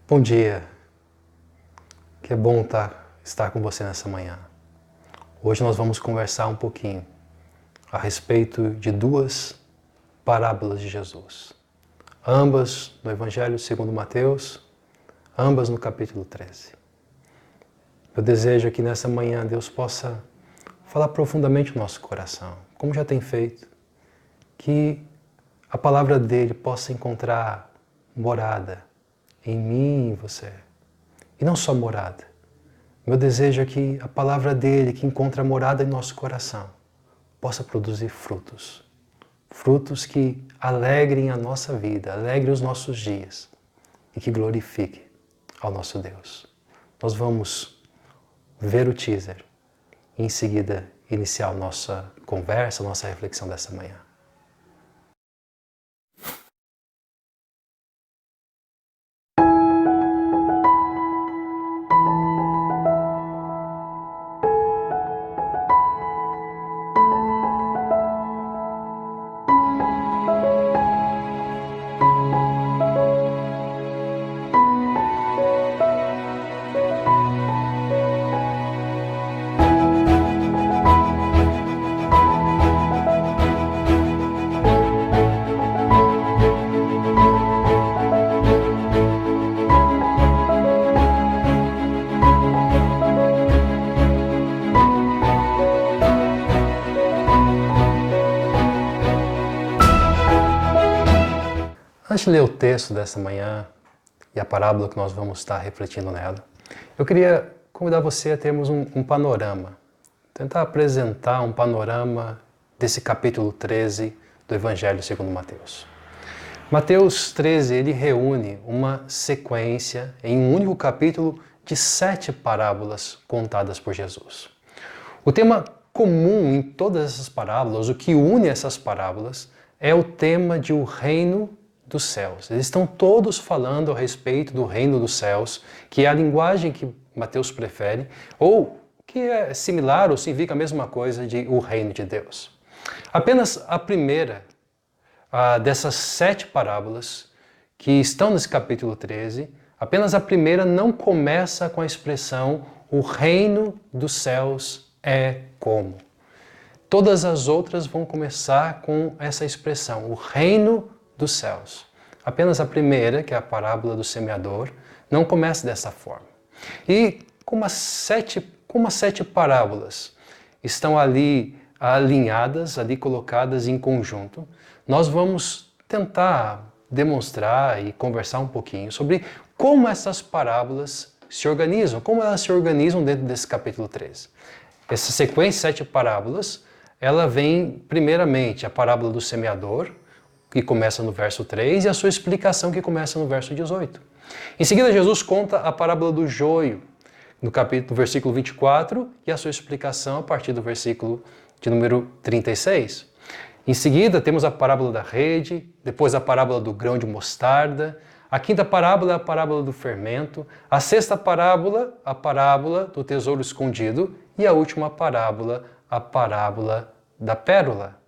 Bom dia, que é bom estar com você nessa manhã. Hoje nós vamos conversar um pouquinho a respeito de duas parábolas de Jesus. Ambas no Evangelho segundo Mateus, ambas no capítulo 13. Eu desejo que nessa manhã Deus possa falar profundamente no nosso coração, como já tem feito, que a palavra dele possa encontrar morada em mim e em você. E não só morada. Meu desejo é que a palavra dele, que encontra morada em nosso coração, possa produzir frutos. Frutos que alegrem a nossa vida, alegrem os nossos dias e que glorifiquem ao nosso Deus. Nós vamos ver o teaser e em seguida iniciar a nossa conversa, a nossa reflexão dessa manhã. Antes de ler o texto dessa manhã e a parábola que nós vamos estar refletindo nela, eu queria convidar você a termos um panorama, tentar apresentar um panorama desse capítulo 13 do Evangelho segundo Mateus. Mateus 13, ele reúne uma sequência em um único capítulo de 7 parábolas contadas por Jesus. O tema comum em todas essas parábolas, o que une essas parábolas, é o tema de o reino dos céus. Eles estão todos falando a respeito do reino dos céus, que é a linguagem que Mateus prefere, ou que é similar ou significa a mesma coisa de o reino de Deus. Apenas a primeira dessas 7 parábolas que estão nesse capítulo 13, apenas a primeira não começa com a expressão o reino dos céus é como. Todas as outras vão começar com essa expressão, o reino dos céus. Apenas a primeira, que é a parábola do semeador, não começa dessa forma. E como as 7 parábolas estão ali alinhadas, ali colocadas em conjunto, nós vamos tentar demonstrar e conversar um pouquinho sobre como essas parábolas se organizam, como elas se organizam dentro desse capítulo 13. Essa sequência de 7 parábolas, ela vem primeiramente a parábola do semeador, que começa no verso 3, e a sua explicação que começa no verso 18. Em seguida, Jesus conta a parábola do joio, no versículo 24, e a sua explicação a partir do versículo de número 36. Em seguida, temos a parábola da rede, depois a parábola do grão de mostarda, a quinta parábola é a parábola do fermento, a sexta parábola, a parábola do tesouro escondido, e a última parábola, a parábola da pérola.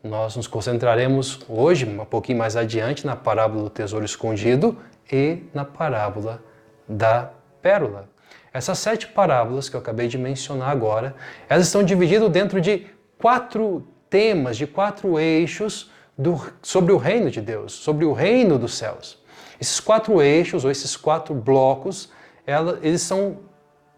Nós nos concentraremos hoje, um pouquinho mais adiante, na parábola do tesouro escondido e na parábola da pérola. Essas 7 parábolas que eu acabei de mencionar agora, elas estão divididas dentro de 4 temas, de 4 eixos sobre o reino de Deus, sobre o reino dos céus. Esses 4 eixos, ou esses 4 blocos, eles são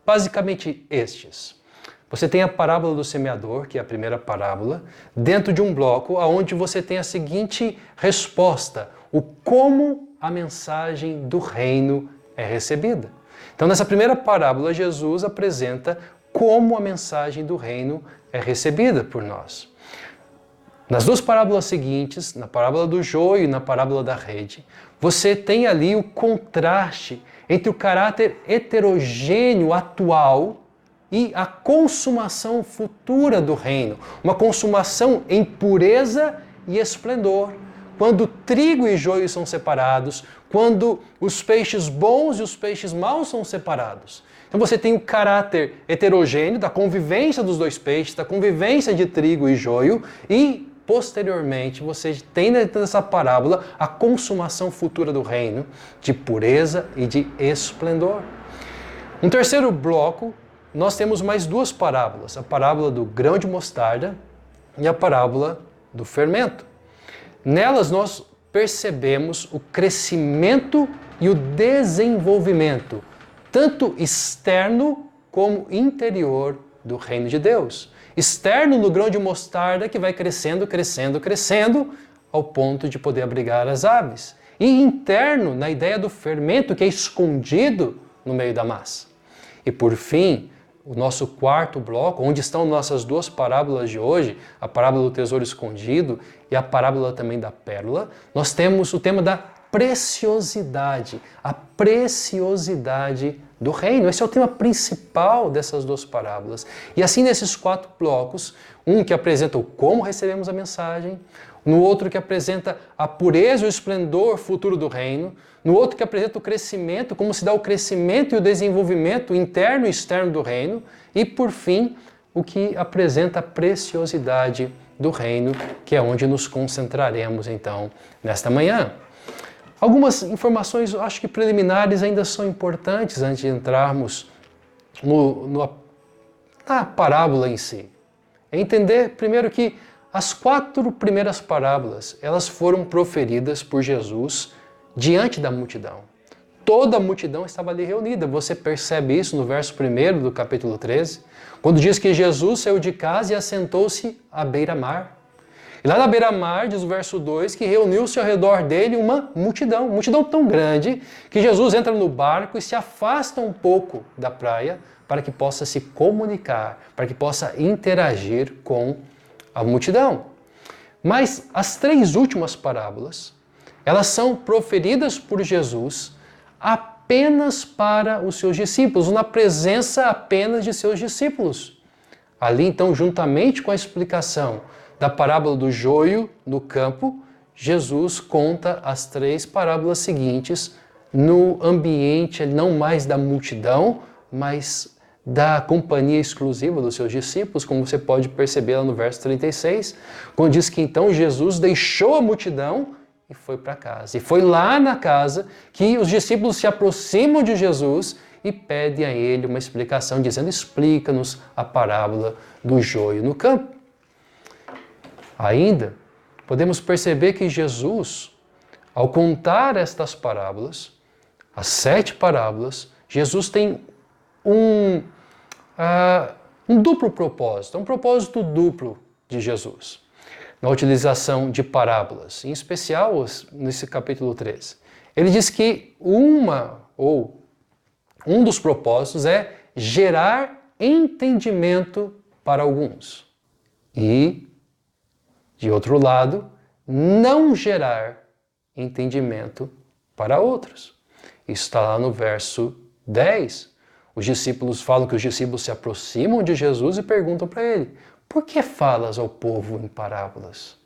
basicamente estes. Você tem a parábola do semeador, que é a primeira parábola, dentro de um bloco onde você tem a seguinte resposta, o como a mensagem do reino é recebida. Então, nessa primeira parábola, Jesus apresenta como a mensagem do reino é recebida por nós. Nas 2 parábolas seguintes, na parábola do joio e na parábola da rede, você tem ali o contraste entre o caráter heterogêneo atual e a consumação futura do reino, uma consumação em pureza e esplendor, quando trigo e joio são separados, quando os peixes bons e os peixes maus são separados. Então você tem o caráter heterogêneo da convivência dos 2 peixes, da convivência de trigo e joio, e posteriormente você tem dentro dessa parábola a consumação futura do reino de pureza e de esplendor. Um terceiro bloco, nós temos mais duas parábolas, a parábola do grão de mostarda e a parábola do fermento. Nelas nós percebemos o crescimento e o desenvolvimento, tanto externo como interior do reino de Deus. Externo no grão de mostarda que vai crescendo, crescendo, crescendo, ao ponto de poder abrigar as aves. E interno na ideia do fermento que é escondido no meio da massa. E por fim, o nosso quarto bloco, onde estão nossas duas parábolas de hoje, a parábola do tesouro escondido e a parábola também da pérola, nós temos o tema da preciosidade, a preciosidade do reino. Esse é o tema principal dessas duas parábolas. E assim nesses quatro blocos, um que apresenta o como recebemos a mensagem, no outro que apresenta a pureza e o esplendor futuro do reino, no outro que apresenta o crescimento, como se dá o crescimento e o desenvolvimento interno e externo do reino, e por fim, o que apresenta a preciosidade do reino, que é onde nos concentraremos então nesta manhã. Algumas informações, eu acho que preliminares, ainda são importantes antes de entrarmos na parábola em si. É entender primeiro que as quatro primeiras parábolas, elas foram proferidas por Jesus diante da multidão. Toda a multidão estava ali reunida. Você percebe isso no verso 1 do capítulo 13, quando diz que Jesus saiu de casa e assentou-se à beira-mar. E lá na beira-mar, diz o verso 2, que reuniu-se ao redor dele uma multidão tão grande que Jesus entra no barco e se afasta um pouco da praia para que possa se comunicar, para que possa interagir com a multidão. Mas as três últimas parábolas, elas são proferidas por Jesus apenas para os seus discípulos, na presença apenas de seus discípulos. Ali, então, juntamente com a explicação da parábola do joio no campo, Jesus conta as três parábolas seguintes no ambiente não mais da multidão, mas da companhia exclusiva dos seus discípulos, como você pode perceber lá no verso 36, quando diz que então Jesus deixou a multidão e foi para casa. E foi lá na casa que os discípulos se aproximam de Jesus e pedem a ele uma explicação, dizendo: explica-nos a parábola do joio no campo. Ainda podemos perceber que Jesus, ao contar estas parábolas, as 7 parábolas, Jesus tem um duplo propósito, um propósito duplo de Jesus na utilização de parábolas, em especial nesse capítulo 13. Ele diz que um dos propósitos é gerar entendimento para alguns e, de outro lado, não gerar entendimento para outros. Isso está lá no verso 10. Os discípulos falam que os discípulos se aproximam de Jesus e perguntam para ele: por que falas ao povo em parábolas?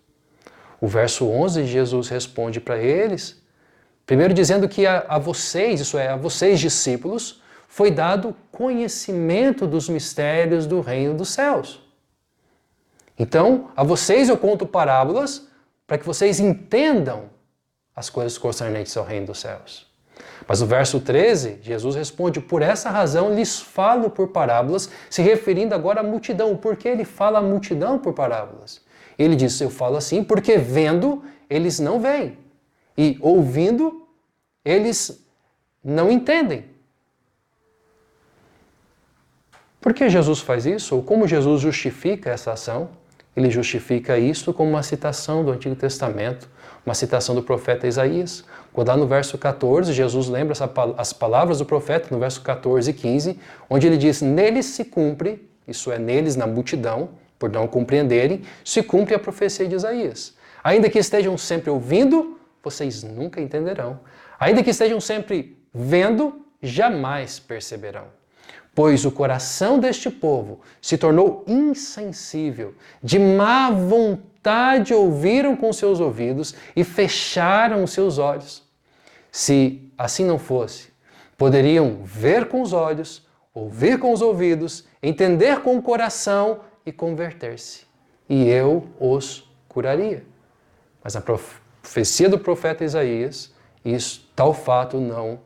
O verso 11, Jesus responde para eles, primeiro dizendo que a vocês, isso é, a vocês discípulos, foi dado conhecimento dos mistérios do reino dos céus. Então, a vocês eu conto parábolas para que vocês entendam as coisas concernentes ao reino dos céus. Mas no verso 13, Jesus responde: por essa razão lhes falo por parábolas, se referindo agora à multidão. Por que ele fala à multidão por parábolas? Ele diz: eu falo assim porque vendo, eles não veem. E ouvindo, eles não entendem. Por que Jesus faz isso? Ou como Jesus justifica essa ação? Ele justifica isso com uma citação do Antigo Testamento, uma citação do profeta Isaías. Quando lá no verso 14, Jesus lembra as palavras do profeta, no verso 14 e 15, onde ele diz: neles se cumpre, isso é, neles, na multidão, por não compreenderem, se cumpre a profecia de Isaías. Ainda que estejam sempre ouvindo, vocês nunca entenderão. Ainda que estejam sempre vendo, jamais perceberão. Pois o coração deste povo se tornou insensível, de má vontade ouviram com seus ouvidos e fecharam os seus olhos. Se assim não fosse, poderiam ver com os olhos, ouvir com os ouvidos, entender com o coração e converter-se. E eu os curaria. Mas na profecia do profeta Isaías, tal fato não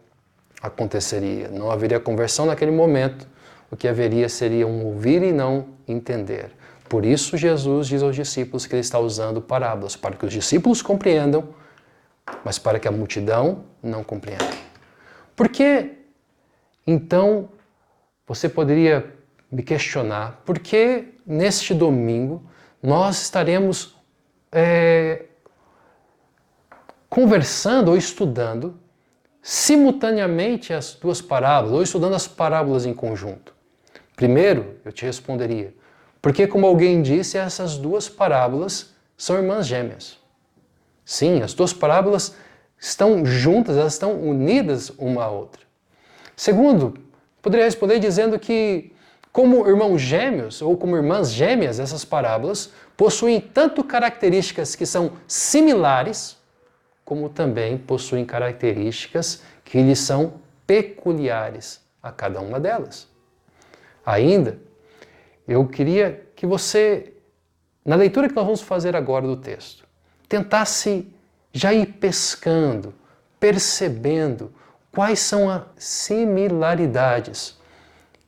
aconteceria. Não haveria conversão naquele momento. O que haveria seria um ouvir e não entender. Por isso Jesus diz aos discípulos que ele está usando parábolas, para que os discípulos compreendam, mas para que a multidão não compreenda. Por que, então, você poderia me questionar, por que neste domingo nós estaremos conversando ou estudando simultaneamente as duas parábolas, ou estudando as parábolas em conjunto? Primeiro, eu te responderia, porque como alguém disse, essas duas parábolas são irmãs gêmeas. Sim, as duas parábolas estão juntas, elas estão unidas uma à outra. Segundo, poderia responder dizendo que, como irmãos gêmeos ou como irmãs gêmeas, essas parábolas possuem tanto características que são similares, como também possuem características que lhes são peculiares a cada uma delas. Ainda, eu queria que você, na leitura que nós vamos fazer agora do texto, tentasse já ir pescando, percebendo quais são as similaridades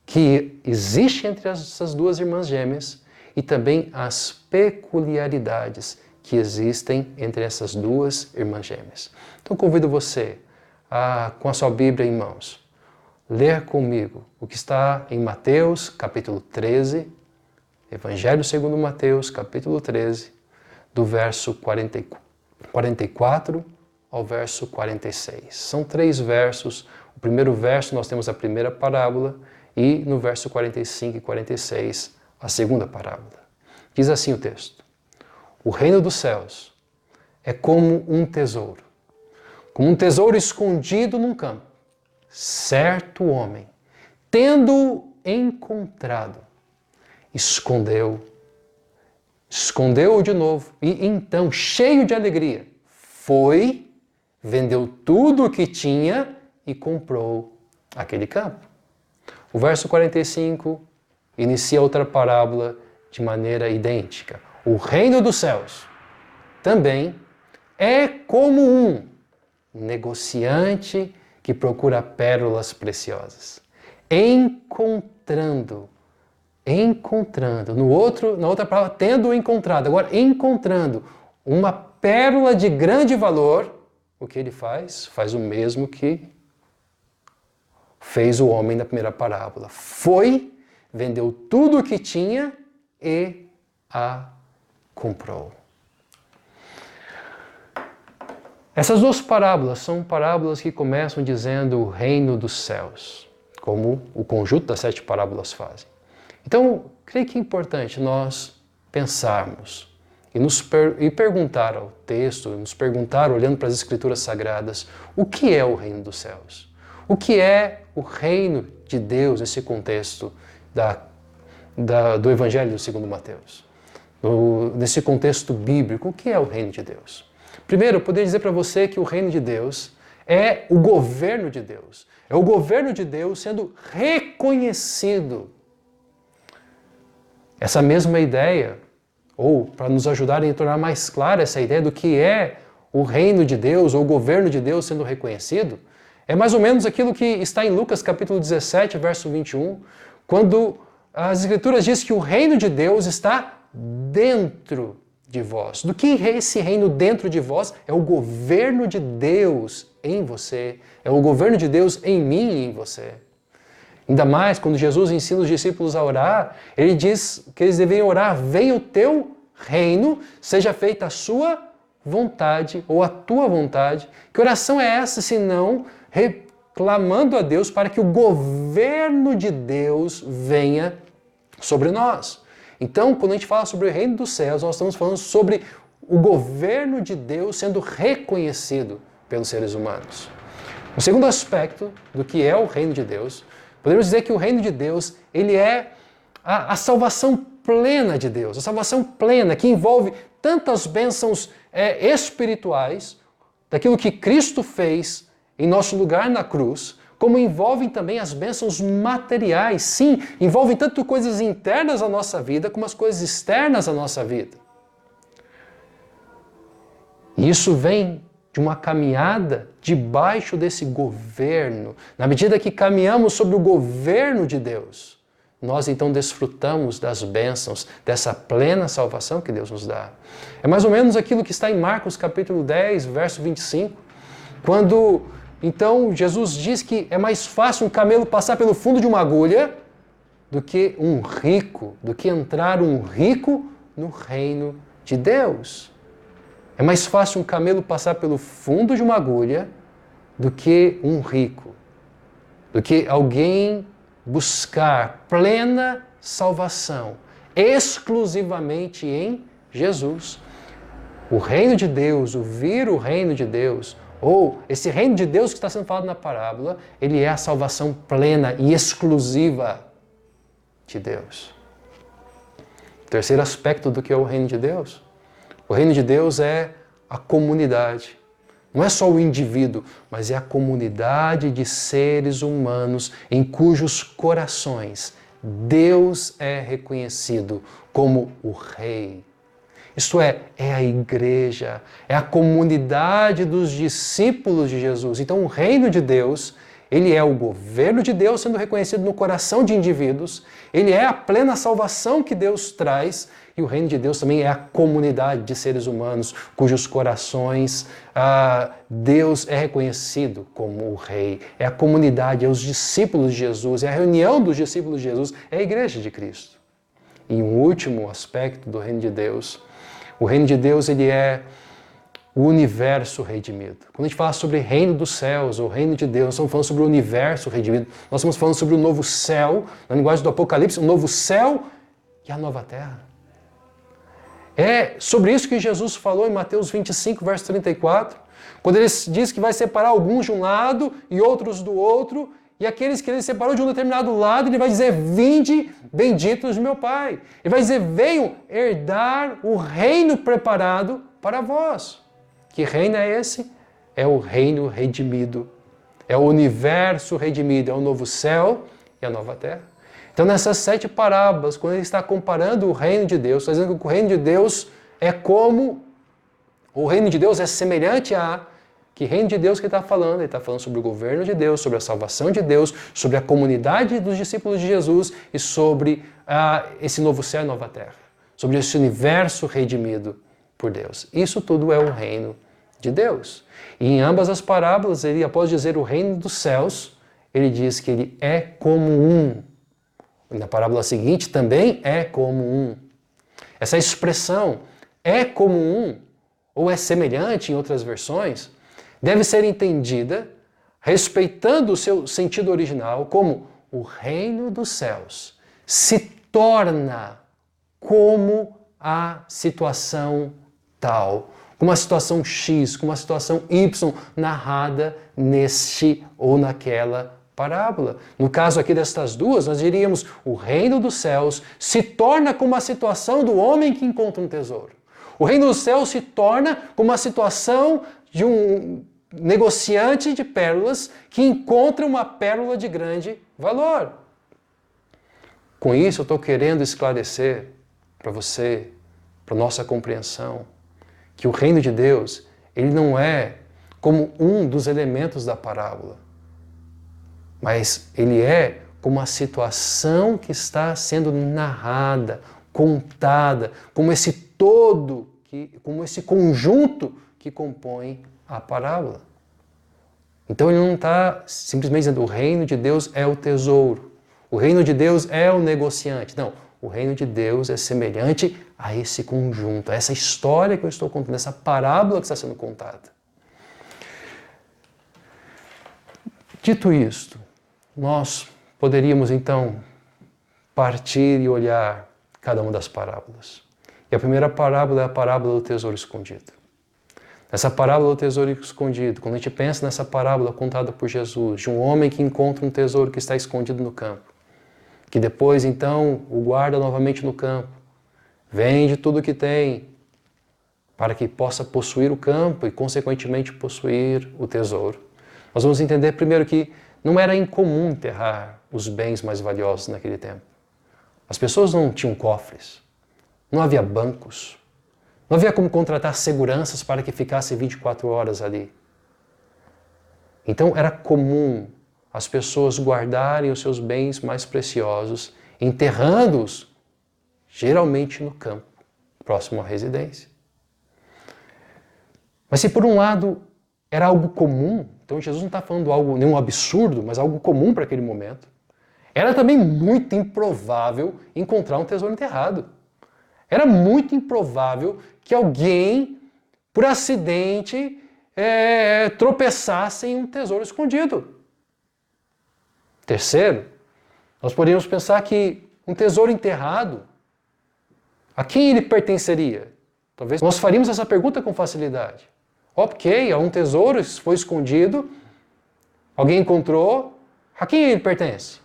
que existem entre essas duas irmãs gêmeas e também as peculiaridades que existem entre essas duas irmãs gêmeas. Então convido você a, com a sua Bíblia em mãos, ler comigo o que está em Mateus, capítulo 13, Evangelho segundo Mateus, capítulo 13, do verso 44 ao verso 46. São 3 versos. O primeiro verso nós temos a primeira parábola e no verso 45 e 46 a segunda parábola. Diz assim o texto: o reino dos céus é como um tesouro escondido num campo. Certo homem, tendo-o encontrado, escondeu-o de novo e então, cheio de alegria, foi, vendeu tudo o que tinha e comprou aquele campo. O verso 45 inicia outra parábola de maneira idêntica. O reino dos céus também é como um negociante que procura pérolas preciosas, encontrando, na outra palavra, tendo encontrado, agora encontrando uma pérola de grande valor, o que ele faz? Faz o mesmo que fez o homem na primeira parábola. Foi, vendeu tudo o que tinha e a comprou. Essas duas parábolas são parábolas que começam dizendo o reino dos céus, como o conjunto das 7 parábolas fazem. Então, creio que é importante nós pensarmos e perguntar ao texto, nos perguntar, olhando para as Escrituras Sagradas, o que é o reino dos céus? O que é o reino de Deus nesse contexto do Evangelho segundo Mateus? Nesse contexto bíblico, o que é o reino de Deus? Primeiro, eu poderia dizer para você que o reino de Deus é o governo de Deus. É o governo de Deus sendo reconhecido. Essa mesma ideia, ou para nos ajudar a tornar mais clara essa ideia do que é o reino de Deus ou o governo de Deus sendo reconhecido, é mais ou menos aquilo que está em Lucas capítulo 17, verso 21, quando as Escrituras dizem que o reino de Deus está dentro de vós. Do que é esse reino dentro de vós? É o governo de Deus em você, é o governo de Deus em mim e em você. Ainda mais quando Jesus ensina os discípulos a orar, ele diz que eles devem orar: venha o teu reino, seja feita a sua vontade ou a tua vontade. Que oração é essa, senão reclamando a Deus para que o governo de Deus venha sobre nós? Então, quando a gente fala sobre o reino dos céus, nós estamos falando sobre o governo de Deus sendo reconhecido pelos seres humanos. O segundo aspecto do que é o reino de Deus, podemos dizer que o reino de Deus, ele é a salvação plena de Deus, a salvação plena que envolve tantas bênçãos espirituais, daquilo que Cristo fez em nosso lugar na cruz, como envolvem também as bênçãos materiais. Sim, envolvem tanto coisas internas à nossa vida, como as coisas externas à nossa vida. E isso vem de uma caminhada debaixo desse governo. Na medida que caminhamos sobre o governo de Deus, nós então desfrutamos das bênçãos, dessa plena salvação que Deus nos dá. É mais ou menos aquilo que está em Marcos capítulo 10, verso 25, quando então Jesus diz que é mais fácil um camelo passar pelo fundo de uma agulha do que entrar um rico no reino de Deus. É mais fácil um camelo passar pelo fundo de uma agulha do que um rico, do que alguém buscar plena salvação exclusivamente em Jesus. O reino de Deus, o vir o reino de Deus, ou esse reino de Deus que está sendo falado na parábola, ele é a salvação plena e exclusiva de Deus. O terceiro aspecto do que é o reino de Deus. O reino de Deus é a comunidade. Não é só o indivíduo, mas é a comunidade de seres humanos em cujos corações Deus é reconhecido como o Rei. Isto é a igreja, é a comunidade dos discípulos de Jesus. Então o reino de Deus, ele é o governo de Deus sendo reconhecido no coração de indivíduos, ele é a plena salvação que Deus traz, e o reino de Deus também é a comunidade de seres humanos cujos corações Deus é reconhecido como o Rei. É a comunidade, é os discípulos de Jesus, é a reunião dos discípulos de Jesus, é a igreja de Cristo. E um último aspecto do reino de Deus, o reino de Deus ele é o universo redimido. Quando a gente fala sobre reino dos céus, ou reino de Deus, nós estamos falando sobre o universo redimido. Nós estamos falando sobre o novo céu, na linguagem do Apocalipse, o novo céu e a nova terra. É sobre isso que Jesus falou em Mateus 25, verso 34, quando ele diz que vai separar alguns de um lado e outros do outro, e aqueles que ele separou de um determinado lado, ele vai dizer, vinde, benditos de meu Pai. Ele vai dizer, venham herdar o reino preparado para vós. Que reino é esse? É o reino redimido. É o universo redimido, é o novo céu e a nova terra. Então nessas 7 parábolas, quando ele está comparando o reino de Deus, está dizendo que o reino de Deus é como, o reino de Deus é semelhante a, que reino de Deus que ele está falando? Ele está falando sobre o governo de Deus, sobre a salvação de Deus, sobre a comunidade dos discípulos de Jesus e sobre esse novo céu e nova terra, sobre esse universo redimido por Deus. Isso tudo é o reino de Deus. E em ambas as parábolas, ele, após dizer o reino dos céus, ele diz que ele é como um. Na parábola seguinte também é como um. Essa expressão é como um, ou é semelhante em outras versões, deve ser entendida respeitando o seu sentido original como o reino dos céus se torna como a situação tal, como a situação X, como a situação Y narrada neste ou naquela parábola. No caso aqui destas duas, nós diríamos o reino dos céus se torna como a situação do homem que encontra um tesouro. O reino dos céus se torna como a situação de um negociante de pérolas que encontra uma pérola de grande valor. Com isso eu estou querendo esclarecer para você, para nossa compreensão, que o reino de Deus, ele não é como um dos elementos da parábola, mas ele é como a situação que está sendo narrada, contada, como esse todo, como esse conjunto que compõe a parábola. Então ele não está simplesmente dizendo o reino de Deus é o tesouro, o reino de Deus é o negociante. Não, o reino de Deus é semelhante a esse conjunto, a essa história que eu estou contando, essa parábola que está sendo contada. Dito isto, nós poderíamos então partir e olhar cada uma das parábolas. E a primeira parábola é a parábola do tesouro escondido. Nessa parábola do tesouro escondido, quando a gente pensa nessa parábola contada por Jesus, de um homem que encontra um tesouro que está escondido no campo, que depois então o guarda novamente no campo, vende tudo o que tem, para que possa possuir o campo e consequentemente possuir o tesouro. Nós vamos entender primeiro que não era incomum enterrar os bens mais valiosos naquele tempo. As pessoas não tinham cofres, não havia bancos, Não havia como contratar seguranças para que ficasse 24 horas ali. Então era comum as pessoas guardarem os seus bens mais preciosos, enterrando-os, geralmente no campo, próximo à residência. Mas se por um lado era algo comum, então Jesus não está falando algo nenhum absurdo, mas algo comum para aquele momento, era também muito improvável encontrar um tesouro enterrado. Era muito improvável que alguém, por acidente, tropeçasse em um tesouro escondido. Terceiro, nós poderíamos pensar que um tesouro enterrado, a quem ele pertenceria? Talvez nós faríamos essa pergunta com facilidade. Ok, um tesouro foi escondido, alguém encontrou, a quem ele pertence?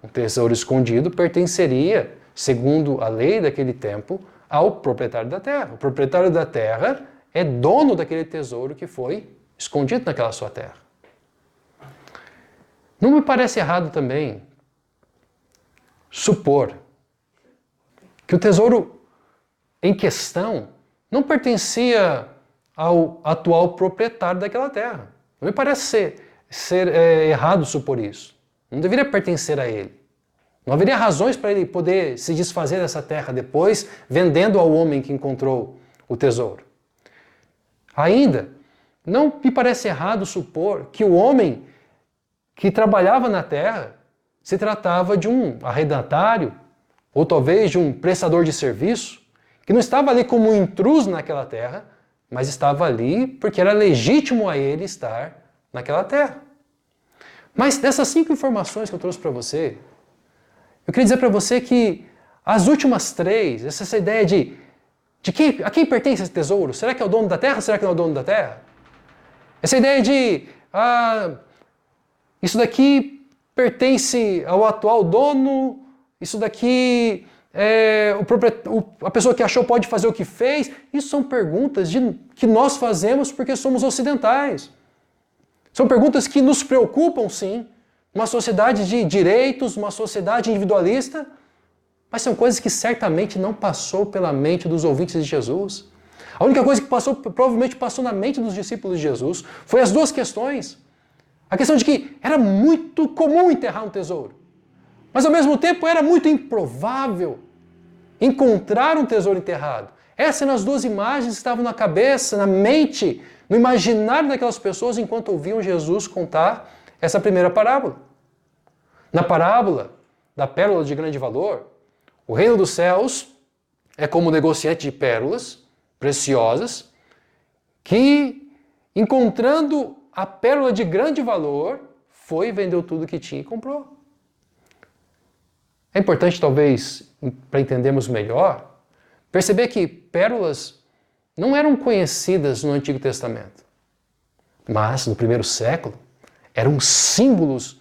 Um tesouro escondido pertenceria, segundo a lei daquele tempo, ao proprietário da terra. O proprietário da terra é dono daquele tesouro que foi escondido naquela sua terra. Não me parece errado também supor que o tesouro em questão não pertencia ao atual proprietário daquela terra. Não me parece ser errado supor isso. Não deveria pertencer a ele. Não haveria razões para ele poder se desfazer dessa terra depois, vendendo ao homem que encontrou o tesouro. Ainda, não me parece errado supor que o homem que trabalhava na terra se tratava de um arrendatário, ou talvez de um prestador de serviço, que não estava ali como um intruso naquela terra, mas estava ali porque era legítimo a ele estar naquela terra. Mas dessas 5 informações que eu trouxe para você, eu queria dizer para você que as últimas 3, essa ideia a quem pertence esse tesouro? Será que é o dono da terra? Será que não é o dono da terra? Essa ideia de isso daqui pertence ao atual dono, isso daqui a pessoa que achou pode fazer o que fez. Isso são perguntas que nós fazemos porque somos ocidentais. São perguntas que nos preocupam, sim. Uma sociedade de direitos, uma sociedade individualista, mas são coisas que certamente não passou pela mente dos ouvintes de Jesus. A única coisa que provavelmente passou na mente dos discípulos de Jesus foi as 2 questões. A questão de que era muito comum enterrar um tesouro, mas ao mesmo tempo era muito improvável encontrar um tesouro enterrado. Essas eram as 2 imagens que estavam na cabeça, na mente, no imaginário daquelas pessoas enquanto ouviam Jesus contar essa primeira parábola. Na parábola da pérola de grande valor, o reino dos céus é como um negociante de pérolas preciosas que, encontrando a pérola de grande valor, foi e vendeu tudo que tinha e comprou. É importante, talvez, para entendermos melhor, perceber que pérolas não eram conhecidas no Antigo Testamento, mas no primeiro século eram símbolos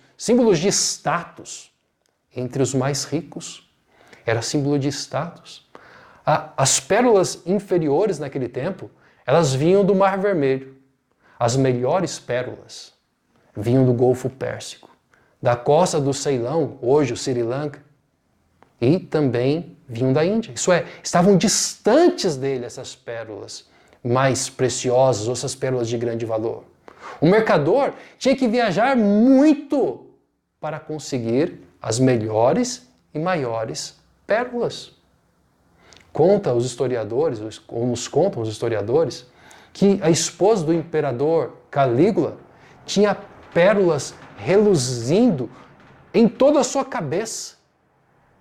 de status entre os mais ricos. Era símbolo de status. As pérolas inferiores naquele tempo, elas vinham do Mar Vermelho. As melhores pérolas vinham do Golfo Pérsico, da costa do Ceilão, hoje o Sri Lanka, e também vinham da Índia. Isso é, estavam distantes dele essas pérolas mais preciosas, ou essas pérolas de grande valor. O mercador tinha que viajar muito para conseguir as melhores e maiores pérolas. Conta os historiadores, ou nos contam os historiadores, que a esposa do imperador Calígula tinha pérolas reluzindo em toda a sua cabeça,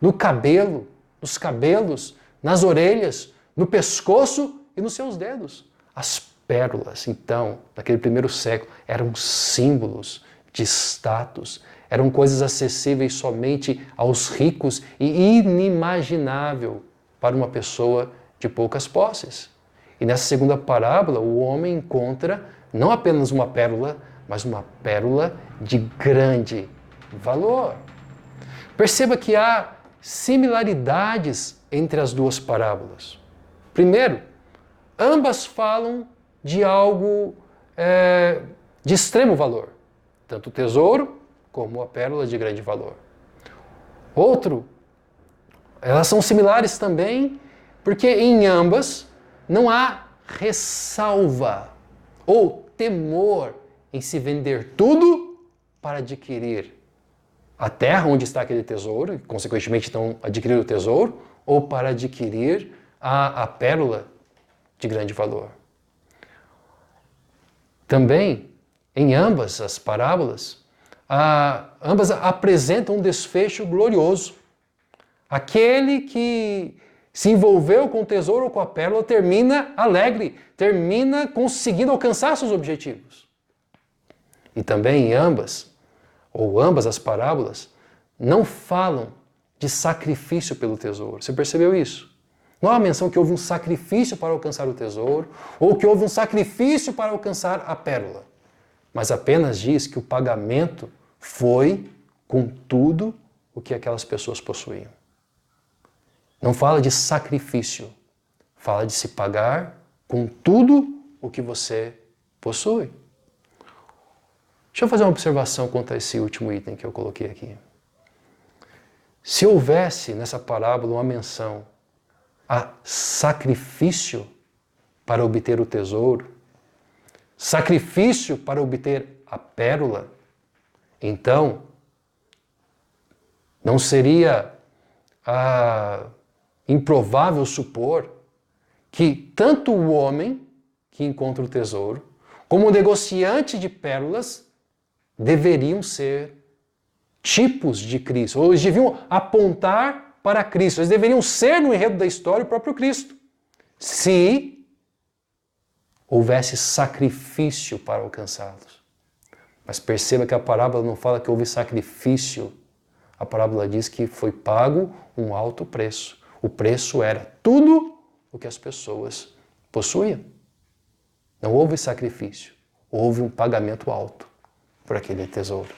no cabelo, nos cabelos, nas orelhas, no pescoço e nos seus dedos. As pérolas, então, naquele primeiro século, eram símbolos de status, eram coisas acessíveis somente aos ricos e inimaginável para uma pessoa de poucas posses. E nessa segunda parábola, o homem encontra não apenas uma pérola, mas uma pérola de grande valor. Perceba que há similaridades entre as 2 parábolas. Primeiro, ambas falam de algo de extremo valor, tanto o tesouro como a pérola de grande valor. Outro, elas são similares também porque em ambas não há ressalva ou temor em se vender tudo para adquirir a terra onde está aquele tesouro, e consequentemente então adquirir o tesouro, ou para adquirir a pérola de grande valor. Também, em ambas as parábolas, ambas apresentam um desfecho glorioso. Aquele que se envolveu com o tesouro ou com a pérola termina alegre, termina conseguindo alcançar seus objetivos. E também em ambas as parábolas, não falam de sacrifício pelo tesouro. Você percebeu isso? Não há menção que houve um sacrifício para alcançar o tesouro ou que houve um sacrifício para alcançar a pérola. Mas apenas diz que o pagamento foi com tudo o que aquelas pessoas possuíam. Não fala de sacrifício, fala de se pagar com tudo o que você possui. Deixa eu fazer uma observação quanto a esse último item que eu coloquei aqui. Se houvesse nessa parábola uma menção a sacrifício para obter o tesouro, sacrifício para obter a pérola, então não seria improvável supor que tanto o homem que encontra o tesouro, como o negociante de pérolas, deveriam ser tipos de Cristo, ou eles deviam apontar para Cristo, eles deveriam ser no enredo da história o próprio Cristo, se houvesse sacrifício para alcançá-los. Mas perceba que a parábola não fala que houve sacrifício, a parábola diz que foi pago um alto preço. O preço era tudo o que as pessoas possuíam. Não houve sacrifício, houve um pagamento alto por aquele tesouro.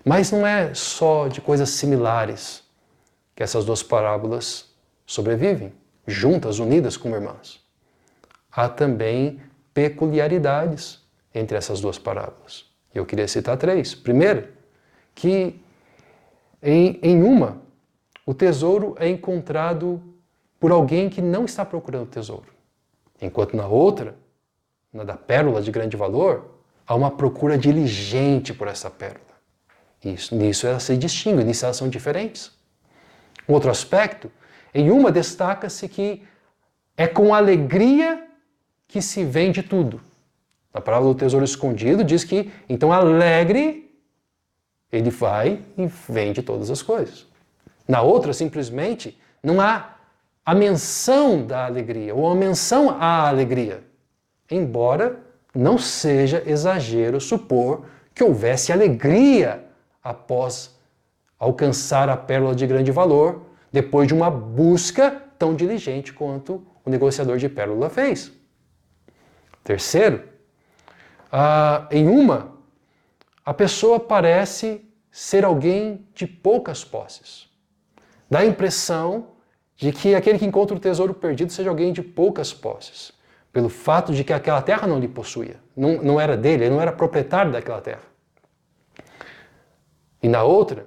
Mas não é só de coisas similares que essas duas parábolas sobrevivem, juntas, unidas como irmãs. Há também peculiaridades entre essas duas parábolas. Eu queria citar 3. Primeiro, que em uma, o tesouro é encontrado por alguém que não está procurando o tesouro. Enquanto na outra, na da pérola de grande valor, há uma procura diligente por essa pérola. Nisso elas se distinguem, nisso elas são diferentes. Um outro aspecto, em uma destaca-se que é com alegria que se vende tudo. Na parábola do tesouro escondido diz que, então alegre, ele vai e vende todas as coisas. Na outra, simplesmente, não há a menção da alegria, ou a menção à alegria. Embora não seja exagero supor que houvesse alegria após alcançar a pérola de grande valor, depois de uma busca tão diligente quanto o negociador de pérola fez. Terceiro, em uma, a pessoa parece ser alguém de poucas posses. Dá a impressão de que aquele que encontra o tesouro perdido seja alguém de poucas posses, pelo fato de que aquela terra não lhe possuía, não era dele, ele não era proprietário daquela terra. E na outra,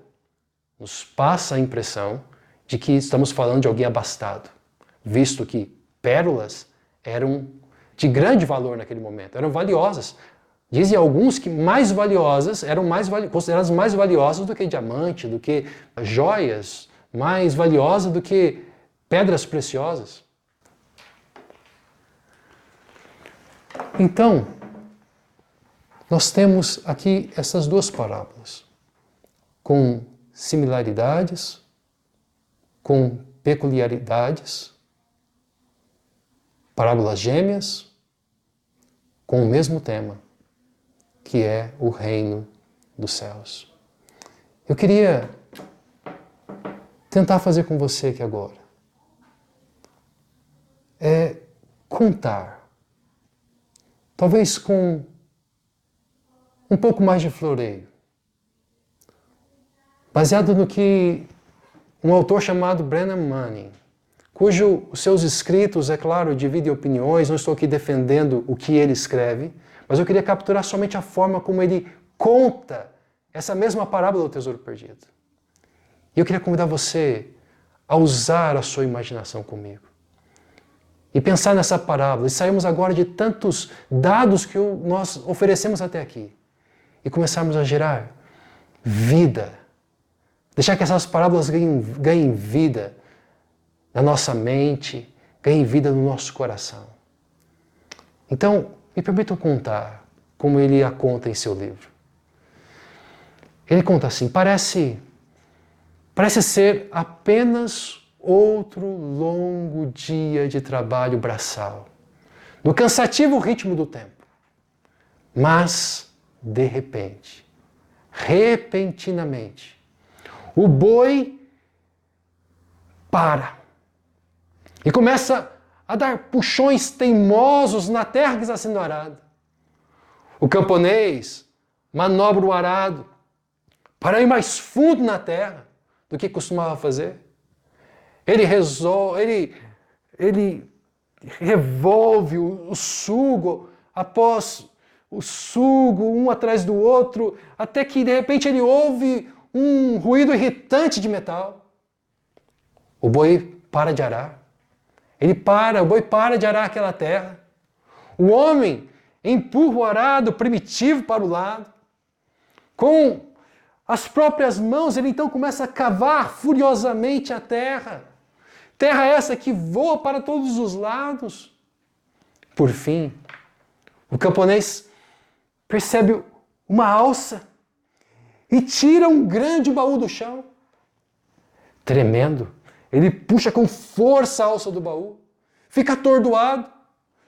nos passa a impressão de que estamos falando de alguém abastado, visto que pérolas eram de grande valor naquele momento, eram valiosas. Dizem alguns que mais valiosas, consideradas mais valiosas do que diamante, do que joias, mais valiosas do que pedras preciosas. Então, nós temos aqui essas duas parábolas, com similaridades, com peculiaridades, parábolas gêmeas, com o mesmo tema, que é o reino dos céus. Eu queria tentar fazer com você aqui agora contar, talvez com um pouco mais de floreio, baseado no que um autor chamado Brennan Manning, cujo os seus escritos, é claro, dividem opiniões, não estou aqui defendendo o que ele escreve, mas eu queria capturar somente a forma como ele conta essa mesma parábola do tesouro perdido. E eu queria convidar você a usar a sua imaginação comigo. e pensar nessa parábola e sairmos agora de tantos dados que nós oferecemos até aqui e começarmos a gerar vida, deixar que essas parábolas ganhem vida na nossa mente, ganhem vida no nosso coração. Então, me permitam contar como ele a conta em seu livro. Ele conta assim: parece ser apenas outro longo dia de trabalho braçal, no cansativo ritmo do tempo. Mas, de repente, repentinamente, o boi para e começa a dar puxões teimosos na terra que está sendo arada. O camponês manobra o arado para ir mais fundo na terra do que costumava fazer. Ele revolve o sugo após o sugo, um atrás do outro, até que de repente ele ouve um ruído irritante de metal. O boi para de arar. O boi para de arar aquela terra. O homem empurra o arado primitivo para o lado. Com as próprias mãos, ele então começa a cavar furiosamente a terra. Terra essa que voa para todos os lados. Por fim, o camponês percebe uma alça e tira um grande baú do chão. Tremendo, ele puxa com força a alça do baú, fica atordoado,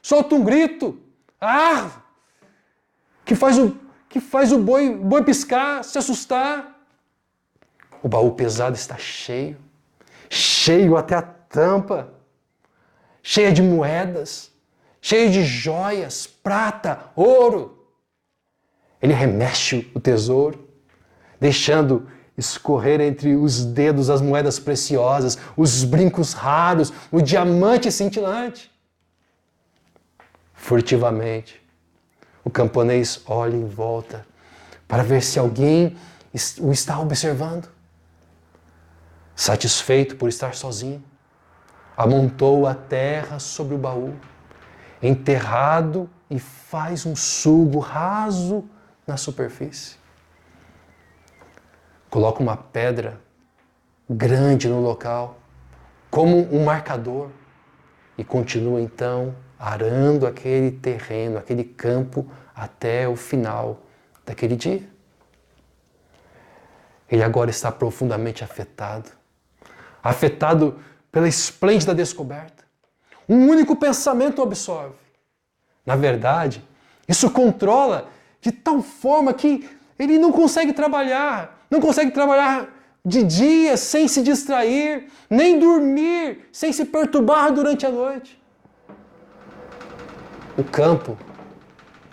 solta um grito, que faz o boi piscar, se assustar. O baú pesado está cheio até a tampa, cheia de moedas, cheio de joias, prata, ouro. Ele remexe o tesouro, deixando escorrer entre os dedos as moedas preciosas, os brincos raros, o diamante cintilante. Furtivamente, o camponês olha em volta para ver se alguém o está observando. Satisfeito por estar sozinho, amontou a terra sobre o baú, enterrado, e faz um sugo raso na superfície. Coloca uma pedra grande no local, como um marcador, e continua então arando aquele terreno, aquele campo, até o final daquele dia. Ele agora está profundamente afetado pela esplêndida descoberta. Um único pensamento o absorve. Na verdade, isso controla de tal forma que ele não consegue trabalhar de dia sem se distrair, nem dormir sem se perturbar durante a noite. O campo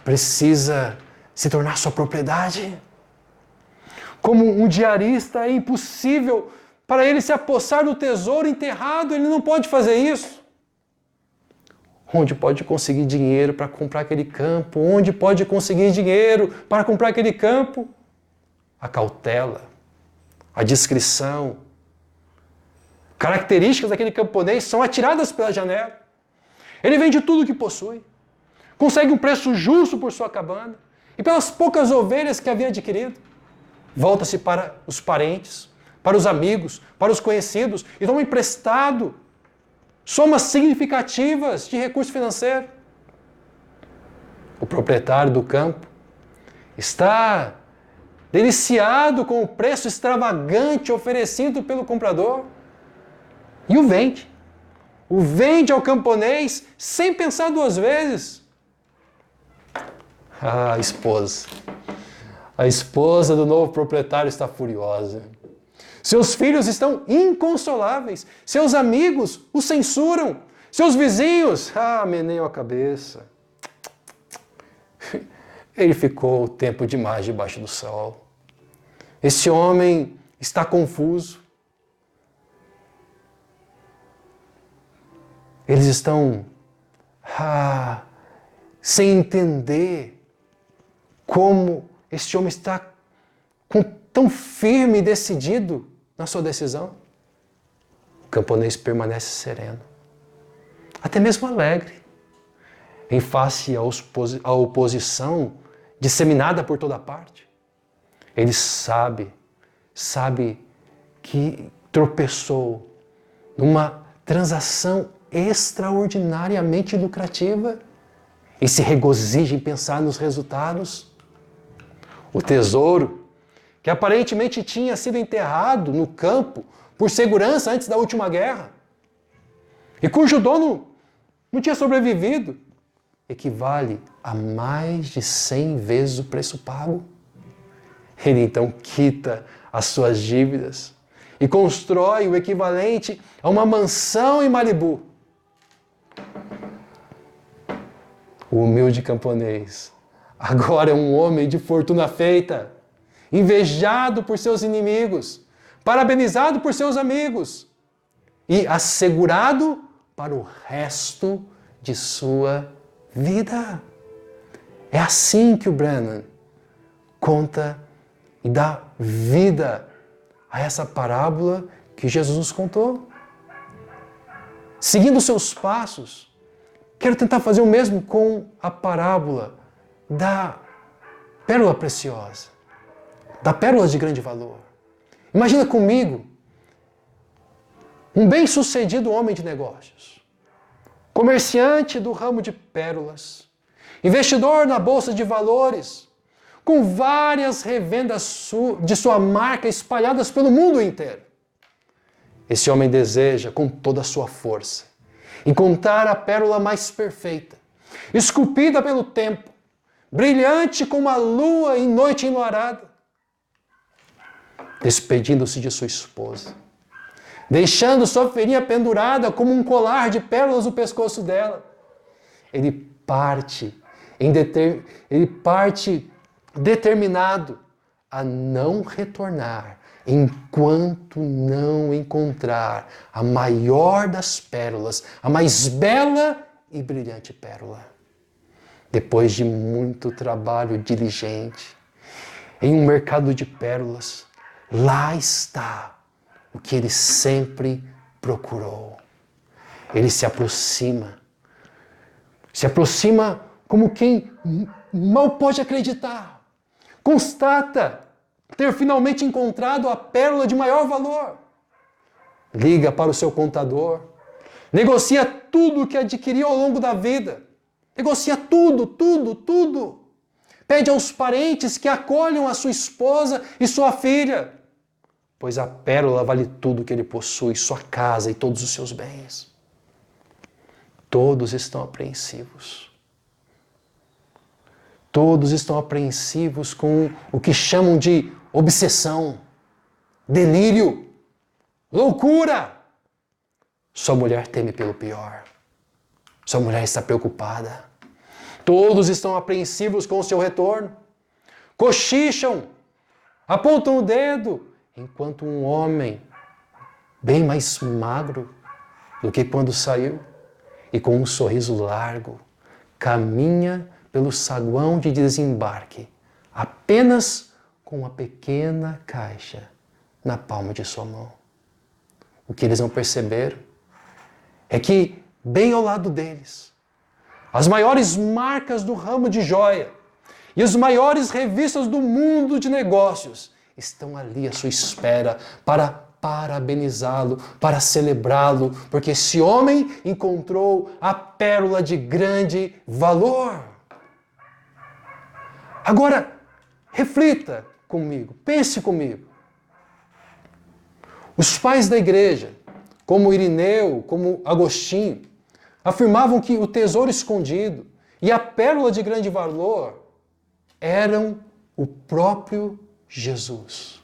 precisa se tornar sua propriedade. Como um diarista, é impossível para ele se apossar do tesouro enterrado, ele não pode fazer isso. Onde pode conseguir dinheiro para comprar aquele campo? Onde pode conseguir dinheiro para comprar aquele campo? A cautela, a discrição, características daquele camponês são atiradas pela janela. Ele vende tudo o que possui, consegue um preço justo por sua cabana e pelas poucas ovelhas que havia adquirido. Volta-se para os parentes, para os amigos, para os conhecidos e toma emprestado somas significativas de recurso financeiro. O proprietário do campo está deliciado com o preço extravagante oferecido pelo comprador e o vende. O vende ao camponês sem pensar duas vezes. A esposa do novo proprietário está furiosa. Seus filhos estão inconsoláveis. Seus amigos o censuram. Seus vizinhos, meneiam a cabeça. Ele ficou tempo demais debaixo do sol. Esse homem está confuso. Eles estão sem entender como este homem está tão firme e decidido na sua decisão. O camponês permanece sereno, até mesmo alegre, em face à oposição disseminada por toda parte. Ele sabe que tropeçou numa transação extraordinariamente lucrativa e se regozija em pensar nos resultados. O tesouro, que aparentemente tinha sido enterrado no campo por segurança antes da última guerra, e cujo dono não tinha sobrevivido, equivale a mais de 100 vezes o preço pago. Ele então quita as suas dívidas e constrói o equivalente a uma mansão em Malibu. O humilde camponês agora é um homem de fortuna feita, invejado por seus inimigos, parabenizado por seus amigos e assegurado para o resto de sua vida. É assim que o Branham conta e dá vida a essa parábola que Jesus nos contou. Seguindo seus passos, quero tentar fazer o mesmo com a parábola da pérola preciosa, da pérola de grande valor. Imagina comigo um bem-sucedido homem de negócios, comerciante do ramo de pérolas, investidor na bolsa de valores, com várias revendas de sua marca espalhadas pelo mundo inteiro. Esse homem deseja, com toda a sua força, encontrar a pérola mais perfeita, esculpida pelo tempo, brilhante como a lua em noite enluarada. Despedindo-se de sua esposa, deixando sua filhinha pendurada como um colar de pérolas no pescoço dela, ele parte determinado a não retornar enquanto não encontrar a maior das pérolas, a mais bela e brilhante pérola. Depois de muito trabalho diligente, em um mercado de pérolas, lá está o que ele sempre procurou. Ele se aproxima como quem mal pode acreditar. Constata ter finalmente encontrado a pérola de maior valor. Liga para o seu contador, negocia tudo o que adquiriu ao longo da vida. Negocia tudo. Pede aos parentes que acolham a sua esposa e sua filha, pois a pérola vale tudo que ele possui, sua casa e todos os seus bens. Todos estão apreensivos. Todos estão apreensivos com o que chamam de obsessão, delírio, loucura. Sua mulher teme pelo pior. Sua mulher está preocupada. Todos estão apreensivos com o seu retorno. Cochicham, apontam o dedo, enquanto um homem, bem mais magro do que quando saiu, e com um sorriso largo, caminha pelo saguão de desembarque, apenas com uma pequena caixa na palma de sua mão. O que eles não perceberam é que, bem ao lado deles, as maiores marcas do ramo de joia e as maiores revistas do mundo de negócios estão ali à sua espera para parabenizá-lo, para celebrá-lo, porque esse homem encontrou a pérola de grande valor. Agora, reflita comigo, pense comigo. Os pais da igreja, como Irineu, como Agostinho, afirmavam que o tesouro escondido e a pérola de grande valor eram o próprio Jesus.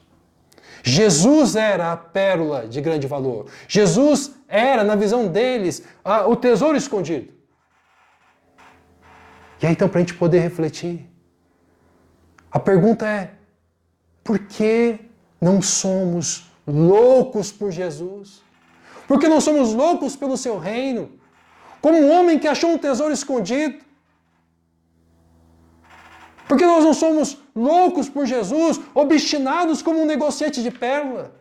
Jesus era a pérola de grande valor. Jesus era, na visão deles, o tesouro escondido. E aí, então, para a gente poder refletir, a pergunta é: por que não somos loucos por Jesus? Por que não somos loucos pelo seu reino? Como um homem que achou um tesouro escondido? Por que nós não somos loucos por Jesus, obstinados como um negociante de pérola,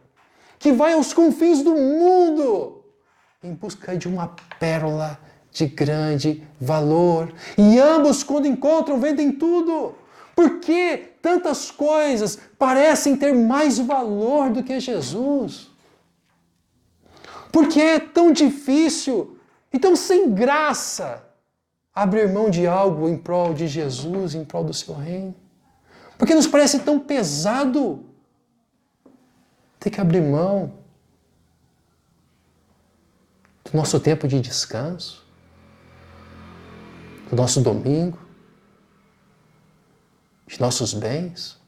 que vai aos confins do mundo em busca de uma pérola de grande valor. E ambos, quando encontram, vendem tudo. Por que tantas coisas parecem ter mais valor do que Jesus? Por que é tão difícil e tão sem graça abrir mão de algo em prol de Jesus, em prol do seu reino? Por que nos parece tão pesado ter que abrir mão do nosso tempo de descanso, do nosso domingo, de nossos bens,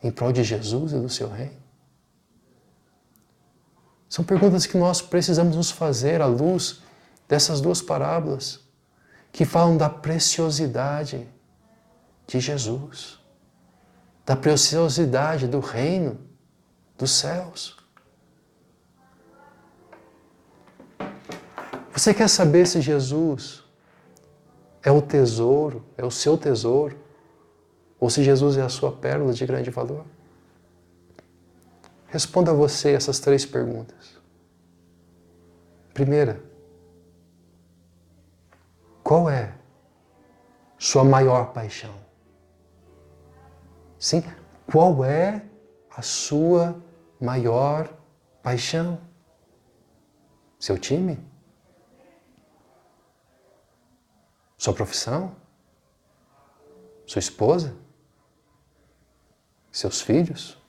em prol de Jesus e do seu reino? São perguntas que nós precisamos nos fazer à luz dessas duas parábolas que falam da preciosidade de Jesus, da preciosidade do reino dos céus. Você quer saber se Jesus é o tesouro, é o seu tesouro, ou se Jesus é a sua pérola de grande valor? Responda você essas 3 perguntas. Primeira, qual é sua maior paixão? Sim, qual é a sua maior paixão? Seu time? Sua profissão? Sua esposa? Seus filhos?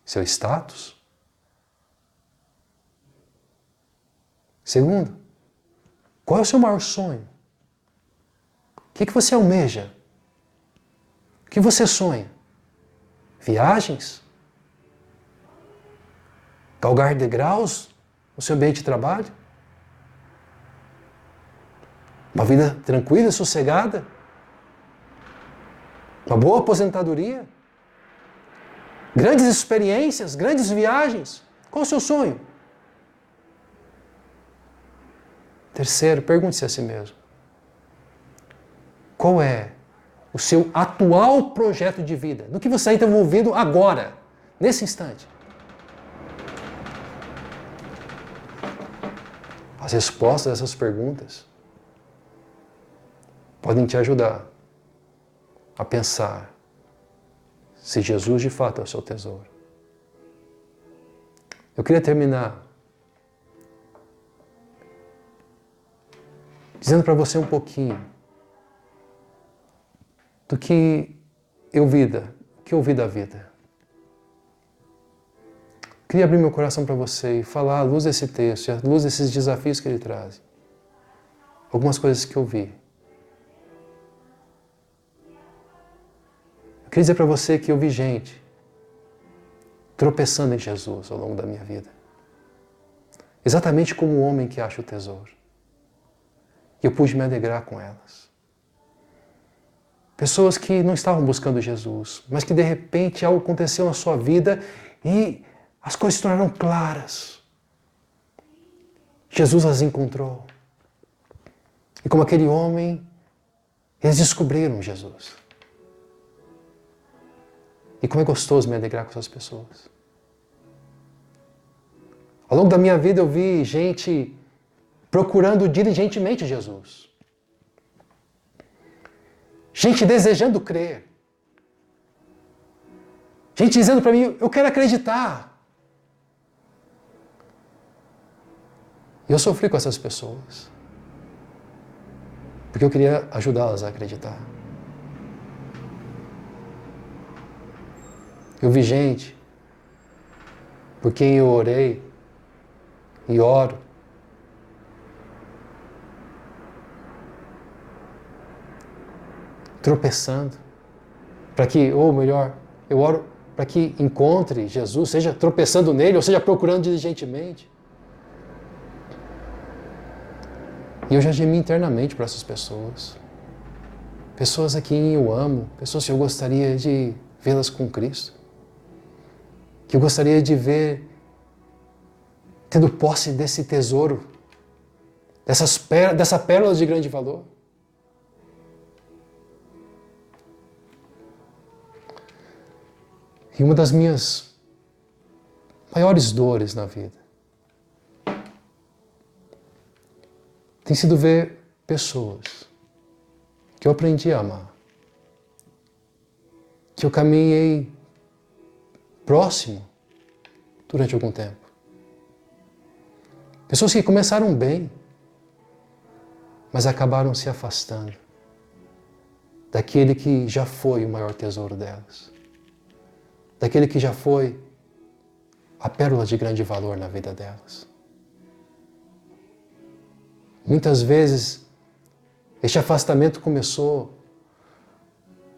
Seu status? Segundo, qual é o seu maior sonho? O que você almeja? O que você sonha? Viagens? Galgar degraus no seu ambiente de trabalho? Uma vida tranquila e sossegada? Uma boa aposentadoria? Grandes experiências? Grandes viagens? Qual o seu sonho? Terceiro, pergunte-se a si mesmo. Qual é o seu atual projeto de vida? No que você está envolvido agora, nesse instante? As respostas a essas perguntas podem te ajudar a pensar se Jesus de fato é o seu tesouro. Eu queria terminar dizendo para você um pouquinho do que eu vi da vida. Queria abrir meu coração para você e falar à luz desse texto, à luz desses desafios que ele traz. Algumas coisas que eu vi. Eu queria dizer para você que eu vi gente tropeçando em Jesus ao longo da minha vida. Exatamente como o homem que acha o tesouro. E eu pude me alegrar com elas. Pessoas que não estavam buscando Jesus, mas que de repente algo aconteceu na sua vida e as coisas se tornaram claras. Jesus as encontrou. E como aquele homem, eles descobriram Jesus. E como é gostoso me alegrar com essas pessoas. Ao longo da minha vida eu vi gente procurando diligentemente Jesus. Gente desejando crer. Gente dizendo para mim, eu quero acreditar. E eu sofri com essas pessoas. Porque eu queria ajudá-las a acreditar. Eu vi gente por quem eu orei e oro. Tropeçando. Para que, ou melhor, eu oro para que encontre Jesus, seja tropeçando nele, ou seja procurando diligentemente. E eu já gemi internamente para essas pessoas. Pessoas a quem eu amo, pessoas que eu gostaria de vê-las com Cristo. Que eu gostaria de ver tendo posse desse tesouro, dessa pérola de grande valor. E uma das minhas maiores dores na vida tem sido ver pessoas que eu aprendi a amar, que eu caminhei próximo durante algum tempo. Pessoas que começaram bem, mas acabaram se afastando daquele que já foi o maior tesouro delas, daquele que já foi a pérola de grande valor na vida delas. Muitas vezes, este afastamento começou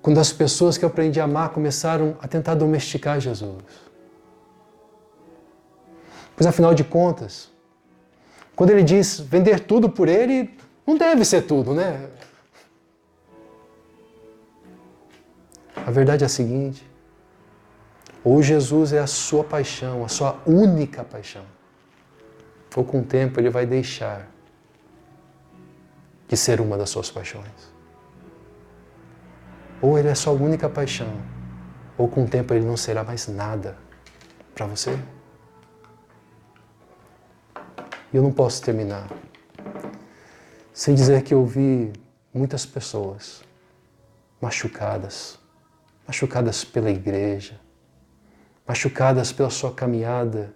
quando as pessoas que eu aprendi a amar começaram a tentar domesticar Jesus. Pois afinal de contas, quando ele diz vender tudo por ele, não deve ser tudo, né? A verdade é a seguinte: ou Jesus é a sua paixão, a sua única paixão, ou com o tempo ele vai deixar de ser uma das suas paixões. Ou ele é a sua única paixão, ou com o tempo ele não será mais nada para você. E eu não posso terminar sem dizer que eu vi muitas pessoas machucadas pela igreja, machucadas pela sua caminhada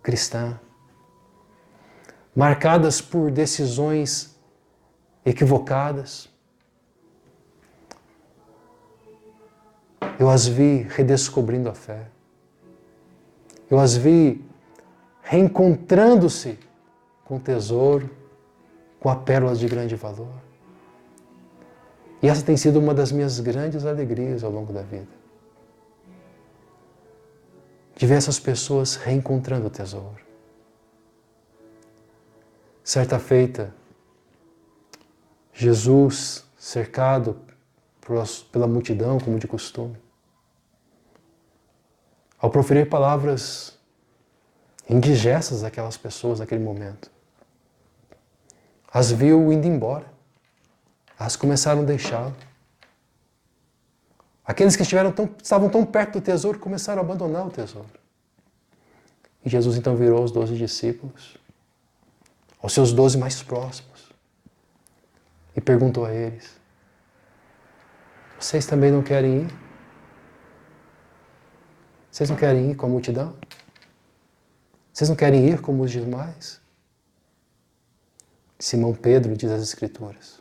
cristã, marcadas por decisões equivocadas. Eu as vi redescobrindo a fé. Eu as vi reencontrando-se com o tesouro, com a pérola de grande valor. E essa tem sido uma das minhas grandes alegrias ao longo da vida. De ver essas pessoas reencontrando o tesouro. Certa feita, Jesus, cercado pela multidão, como de costume, ao proferir palavras indigestas àquelas pessoas naquele momento, as viu indo embora. Elas começaram a deixá-lo. Aqueles que estavam tão perto do tesouro começaram a abandonar o tesouro. E Jesus então virou os 12 discípulos, aos seus 12 mais próximos, e perguntou a eles: vocês também não querem ir? Vocês não querem ir com a multidão? Vocês não querem ir como os demais? Simão Pedro diz as Escrituras,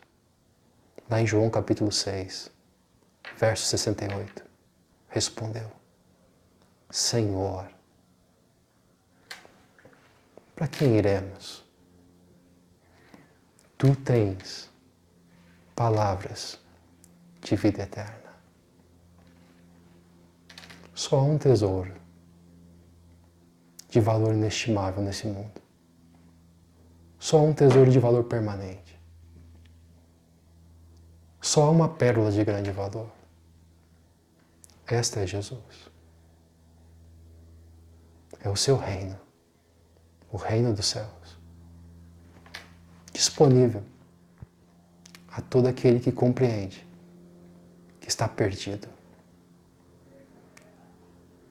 lá em João capítulo 6, verso 68, respondeu: Senhor, para quem iremos? Tu tens palavras de vida eterna. Só há um tesouro de valor inestimável nesse mundo. Só há um tesouro de valor permanente. Só há uma pérola de grande valor. Esta é Jesus. É o seu reino, o reino dos céus, disponível a todo aquele que compreende que está perdido,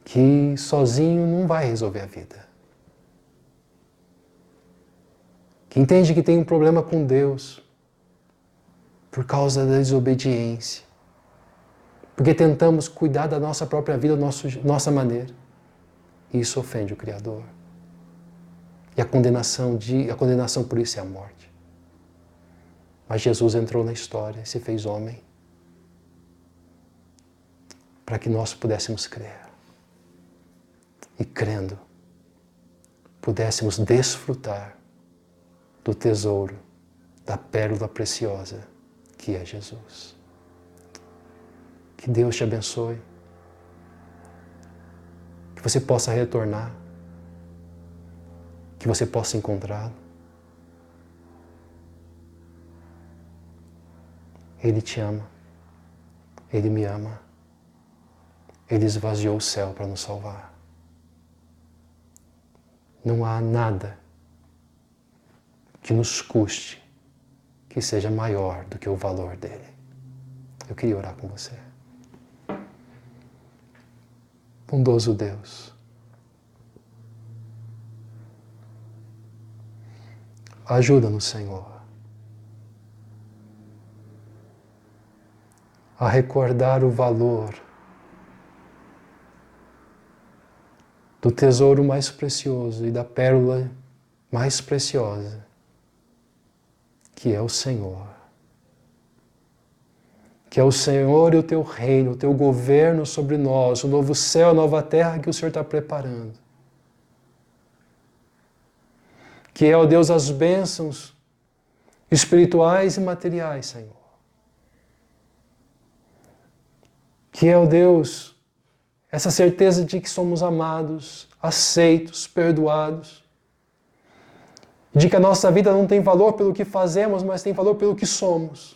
que sozinho não vai resolver a vida, que entende que tem um problema com Deus por causa da desobediência, porque tentamos cuidar da nossa própria vida, nossa maneira, e isso ofende o Criador. E a condenação por isso é a morte. Mas Jesus entrou na história, se fez homem, para que nós pudéssemos crer. E crendo, pudéssemos desfrutar do tesouro, da pérola preciosa que é Jesus. Que Deus te abençoe. Que você possa retornar. Que você possa encontrá-lo. Ele te ama. Ele me ama. Ele esvaziou o céu para nos salvar. Não há nada que nos custe que seja maior do que o valor dele. Eu queria orar com você. Bondoso Deus, Ajuda-nos, Senhor, a recordar o valor do tesouro mais precioso e da pérola mais preciosa, que é o Senhor. Que é o Senhor e o Teu reino, o Teu governo sobre nós, o novo céu, a nova terra que o Senhor está preparando. Que é, ó Deus, as bênçãos espirituais e materiais, Senhor. Que é, ó Deus, essa certeza de que somos amados, aceitos, perdoados. De que a nossa vida não tem valor pelo que fazemos, mas tem valor pelo que somos.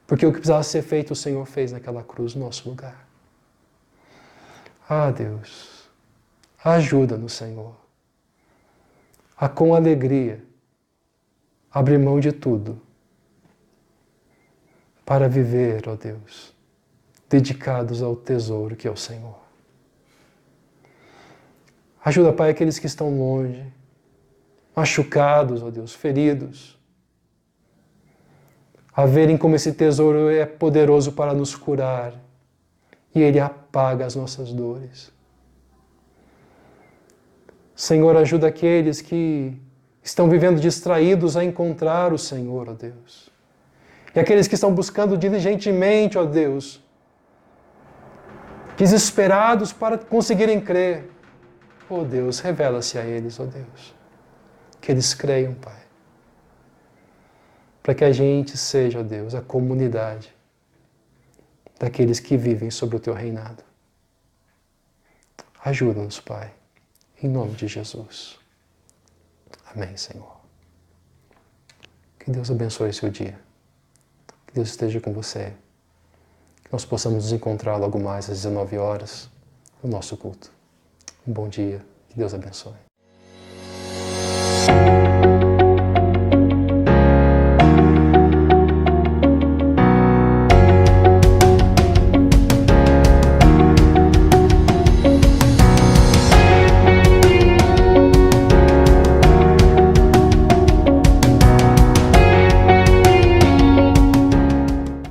Porque o que precisava ser feito, o Senhor fez naquela cruz, no nosso lugar. Ah, Deus, ajuda-nos, Senhor, a com alegria abrir mão de tudo para viver, ó Deus, dedicados ao tesouro que é o Senhor. Ajuda, Pai, aqueles que estão longe, machucados, ó Deus, feridos, a verem como esse tesouro é poderoso para nos curar e Ele apaga as nossas dores. Senhor, ajuda aqueles que estão vivendo distraídos a encontrar o Senhor, ó Deus. E aqueles que estão buscando diligentemente, ó Deus, desesperados para conseguirem crer. Ó Deus, revela-se a eles, ó Deus. Que eles creiam, Pai. Para que a gente seja, ó Deus, a comunidade daqueles que vivem sobre o Teu reinado. Ajuda-nos, Pai, em nome de Jesus. Amém, Senhor. Que Deus abençoe seu dia. Que Deus esteja com você. Que nós possamos nos encontrar logo mais às 19 horas no nosso culto. Um bom dia. Que Deus abençoe.